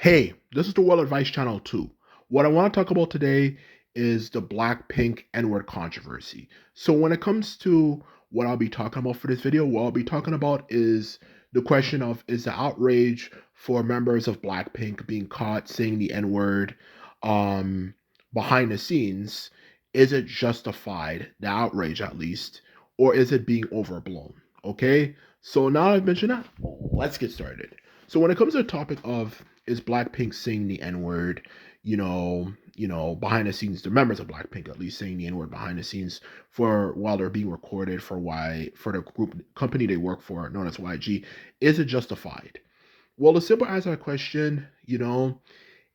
Hey, this is the Well Advice Channel too. What I want to talk about today is the Blackpink N-word controversy. So when it comes to what I'll be talking about for this video, what I'll be talking about is the question of is the outrage for members of Blackpink being caught saying the N-word um behind the scenes, is it justified, the outrage at least, or is it being overblown? Okay? So now I've mentioned that, let's get started. So when it comes to the topic of is Blackpink saying the N word, behind the scenes, the members of Blackpink at least saying the N word behind the scenes for while they're being recorded for the group company they work for, known as YG, is it justified? Well, the simple answer to that question,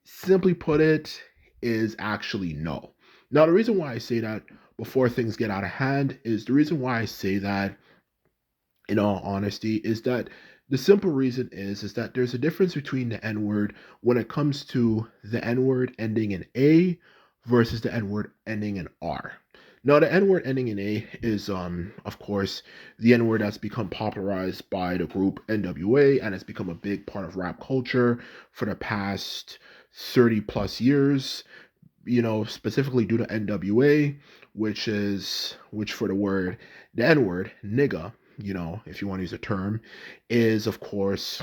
simply put it, is actually no. Now, the reason why I say that before things get out of hand is the reason why I say that in all honesty is that the simple reason is that there's a difference between the N word when it comes to the N word ending in A versus the N word ending in R. Now, the N word ending in A is, of course, the N word that's become popularized by the group NWA and has become a big part of rap culture for the past 30 plus years, specifically due to NWA, which for the N word, nigga, if you want to use a term, is of course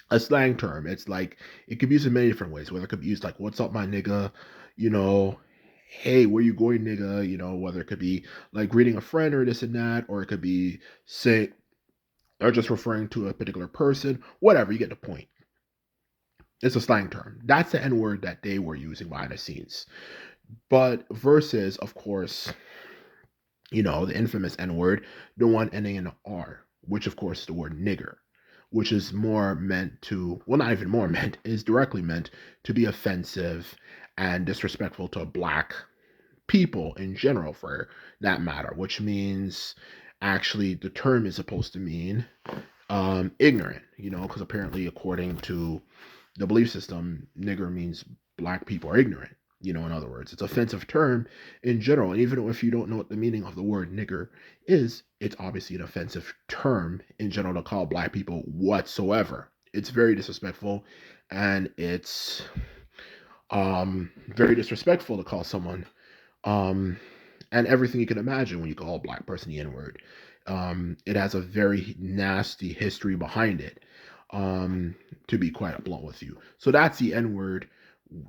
a slang term. It's like it could be used in many different ways, whether it could be used like what's up my nigga, you know, hey, where you going, nigga, whether it could be like greeting a friend or this and that, or it could be say or just referring to a particular person, whatever, you get the point. It's a slang term. That's the N word that they were using behind the scenes. But versus, of course, the infamous N word, the one ending in an R, which of course is the word nigger, which is more meant to, well, not even more meant, is directly meant to be offensive and disrespectful to black people in general for that matter, which means actually the term is supposed to mean ignorant, because apparently according to the belief system, nigger means black people are ignorant. In other words, it's an offensive term in general. And even if you don't know what the meaning of the word nigger is, it's obviously an offensive term in general to call black people whatsoever. It's very disrespectful, and it's very disrespectful to call someone um and everything you can imagine when you call a black person the N-word. It has a very nasty history behind it, to be quite blunt with you. So that's the N-word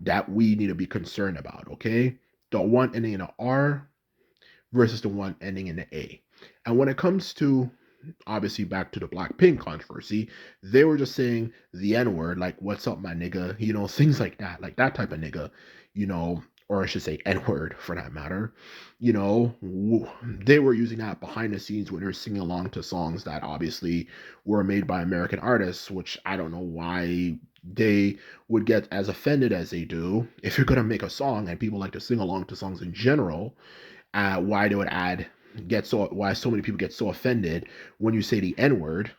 that we need to be concerned about, okay? The one ending in an R versus the one ending in an A. And when it comes to, obviously, back to the Blackpink controversy, they were just saying the N word, like, what's up, my nigga, things like that type of nigga, or I should say N word for that matter. They were using that behind the scenes when they were singing along to songs that obviously were made by American artists, which I don't know why they would get as offended as they do. If you're gonna make a song and people like to sing along to songs in general, why they would why so many people get so offended when you say the N word,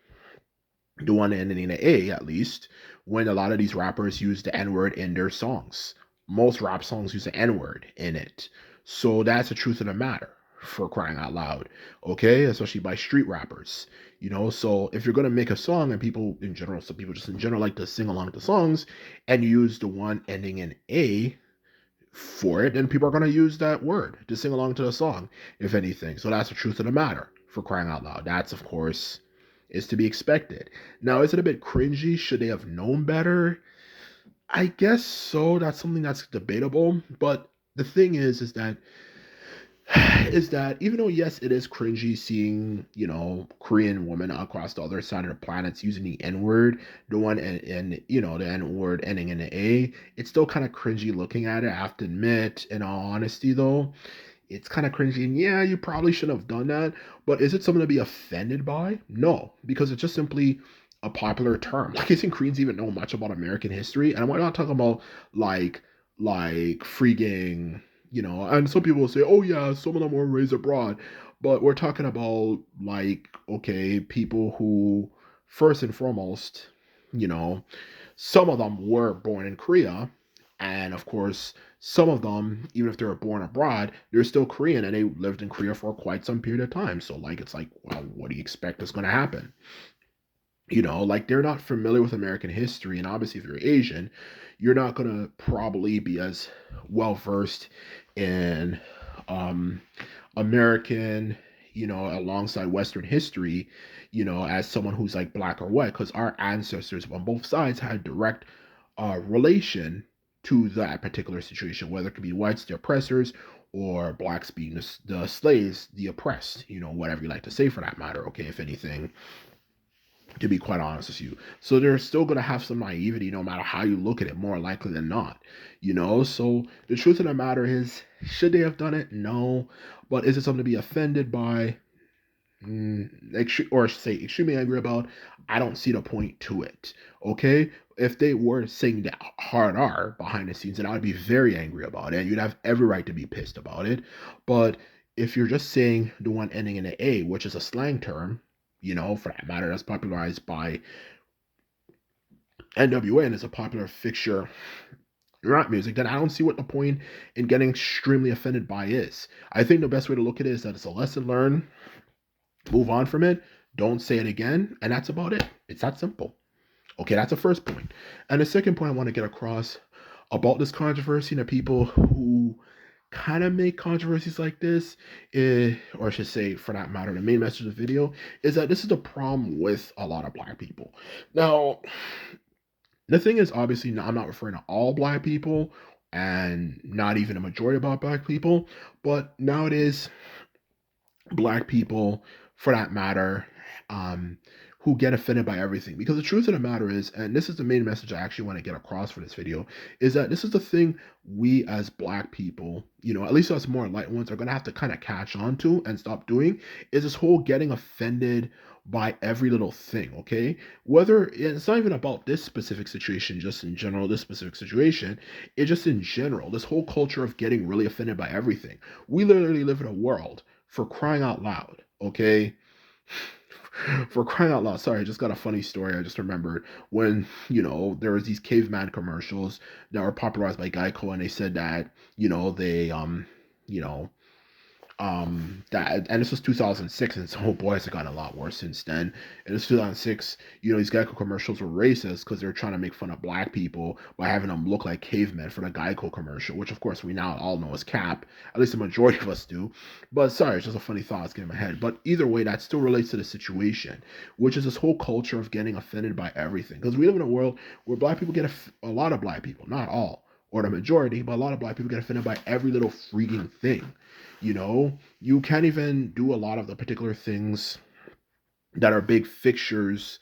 the one ending in a A at least, when a lot of these rappers use the N word in their songs. Most rap songs use the N word in it. So that's the truth of the matter, for crying out loud. Okay, especially by street rappers. So if you're gonna make a song and people in general, some people just in general like to sing along to songs, and you use the one ending in A for it, then people are going to use that word to sing along to the song, if anything. So that's the truth of the matter, for crying out loud. That's, of course, is to be expected. Now, is it a bit cringy? Should they have known better? I guess so. That's something that's debatable. But the thing is that even though yes, it is cringy seeing Korean women across the other side of the planets using the N word, the one and the N word ending in an A, it's still kind of cringy looking at it. I have to admit, in all honesty, though, it's kind of cringy. And yeah, you probably shouldn't have done that. But is it something to be offended by? No, because it's just simply a popular term. Like, I think Koreans even know much about American history, and we're not talking about like freaking and some people will say, oh yeah, some of them were raised abroad, but we're talking about, like, okay, people who first and foremost, you know some of them were born in Korea, and of course some of them, even if they were born abroad, they're still Korean and they lived in Korea for quite some period of time. So, like, it's like, well, what do you expect is going to happen? Like they're not familiar with American history. And obviously, if you're Asian, you're not going to probably be as well versed in um, American, alongside Western history, as someone who's like black or white, because our ancestors on both sides had direct relation to that particular situation, whether it could be whites, the oppressors, or blacks being the slaves, the oppressed, whatever you like to say for that matter, okay, if anything, to be quite honest with you. So they're still going to have some naivety no matter how you look at it, more likely than not, So the truth of the matter is, should they have done it? No. But is it something to be offended by? Or say extremely angry about? I don't see the point to it. Okay? If they were saying that hard R behind the scenes, then I would be very angry about it. And you'd have every right to be pissed about it. But if you're just saying the one ending in an A, which is a slang term, for that matter, that's popularized by NWA and is a popular fixture in rap music, then I don't see what the point in getting extremely offended by is. I think the best way to look at it is that it's a lesson learned, move on from it, don't say it again, and that's about it. It's that simple. Okay, that's the first point. And the second point I want to get across about this controversy and the people who kind of make controversies like this, or I should say, for that matter, the main message of the video is that this is the problem with a lot of black people. Now, the thing is, obviously, I'm not referring to all black people and not even a majority of black people, but nowadays, black people, for that matter, um, who get offended by everything. Because the truth of the matter is, and this is the main message I actually want to get across for this video, is that this is the thing we as black people, at least us more enlightened ones, are going to have to kind of catch on to and stop doing, is this whole getting offended by every little thing, okay? Whether it's not even about this specific situation, just in general, this specific situation, it's just in general, this whole culture of getting really offended by everything. We literally live in a world, for crying out loud, okay? For crying out loud. Sorry, I just got a funny story. I just remembered when, there was these caveman commercials that were popularized by Geico, and they said that, they you know, that, and this was 2006, and so, oh boy, has it gotten a lot worse since then. And this 2006, these Geico commercials were racist because they're trying to make fun of black people by having them look like cavemen for the Geico commercial, which of course we now all know is cap. At least the majority of us do. But sorry, it's just a funny thought that's getting in my head. But either way, that still relates to the situation, which is this whole culture of getting offended by everything. Because we live in a world where black people get a lot of black people, not all, or the majority, but a lot of black people get offended by every little freaking thing. You can't even do a lot of the particular things that are big fixtures,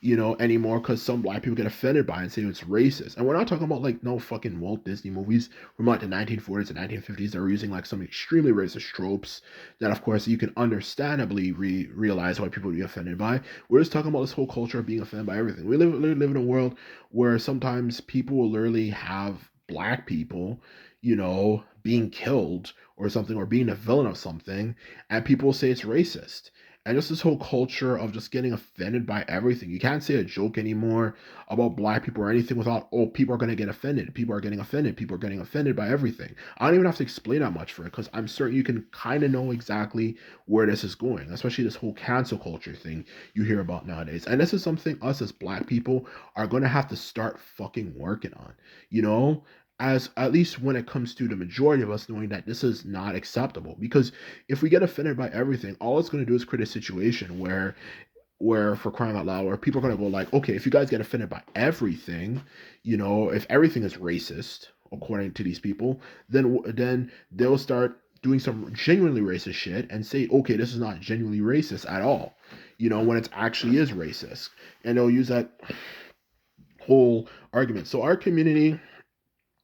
anymore, because some black people get offended by it and say it's racist. And we're not talking about like no fucking Walt Disney movies from like the 1940s and 1950s that are using like some extremely racist tropes that, of course, you can understandably realize why people would be offended by. We're just talking about this whole culture of being offended by everything. We live in a world where sometimes people will literally have black people, being killed or something, or being a villain of something, and people say it's racist. And just this whole culture of just getting offended by everything. You can't say a joke anymore about black people or anything without, oh, people are going to get offended. People are getting offended. People are getting offended by everything. I don't even have to explain that much for it, because I'm certain you can kind of know exactly where this is going, especially this whole cancel culture thing you hear about nowadays. And this is something us as black people are going to have to start fucking working on, as at least when it comes to the majority of us knowing that this is not acceptable. Because if we get offended by everything, all it's going to do is create a situation where, for crying out loud, where people are going to go like, okay, if you guys get offended by everything, if everything is racist according to these people, then they'll start doing some genuinely racist shit and say, okay, this is not genuinely racist at all, when it actually is racist. And they'll use that whole argument. So our community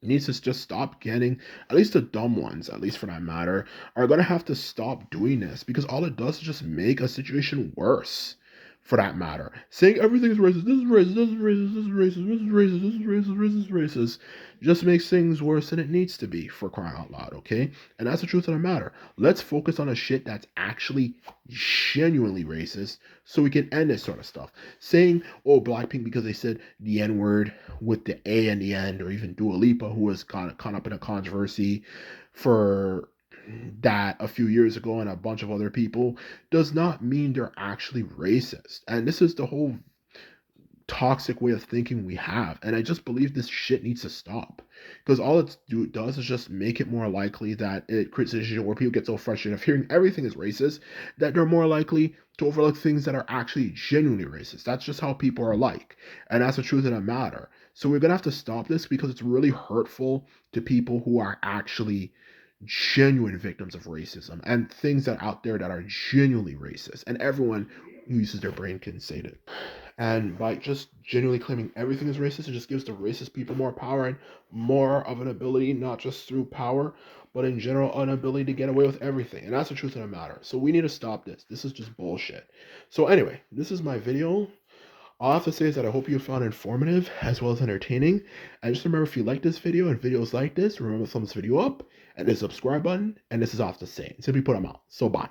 needs to just stop getting, at least the dumb ones, at least for that matter, are going to have to stop doing this, because all it does is just make a situation worse, for that matter. Saying everything is racist, this is racist, this is racist, this is racist, this is racist, this is racist, this is racist, just makes things worse than it needs to be, for crying out loud, okay? And that's the truth of the matter. Let's focus on the shit that's actually genuinely racist so we can end this sort of stuff. Saying, oh, Blackpink because they said the N-word with the A in the end, or even Dua Lipa, who was caught up in a controversy for that a few years ago, and a bunch of other people, does not mean they're actually racist. And this is the whole toxic way of thinking we have. And I just believe this shit needs to stop. Because all does is just make it more likely that it creates a situation where people get so frustrated of hearing everything is racist that they're more likely to overlook things that are actually genuinely racist. That's just how people are like. And that's the truth of the matter. So we're gonna have to stop this because it's really hurtful to people who are actually genuine victims of racism and things that are out there that are genuinely racist. And everyone who uses their brain can say that. And by just genuinely claiming everything is racist, it just gives the racist people more power and more of an ability, not just through power, but in general, an ability to get away with everything. And that's the truth of the matter. So we need to stop this. This is just bullshit. So anyway, this is my video. All I have to say is that I hope you found it informative as well as entertaining. And just remember, if you like this video and videos like this, remember to thumbs this video up and the subscribe button. And this is off the same. Simply put them out. So bye.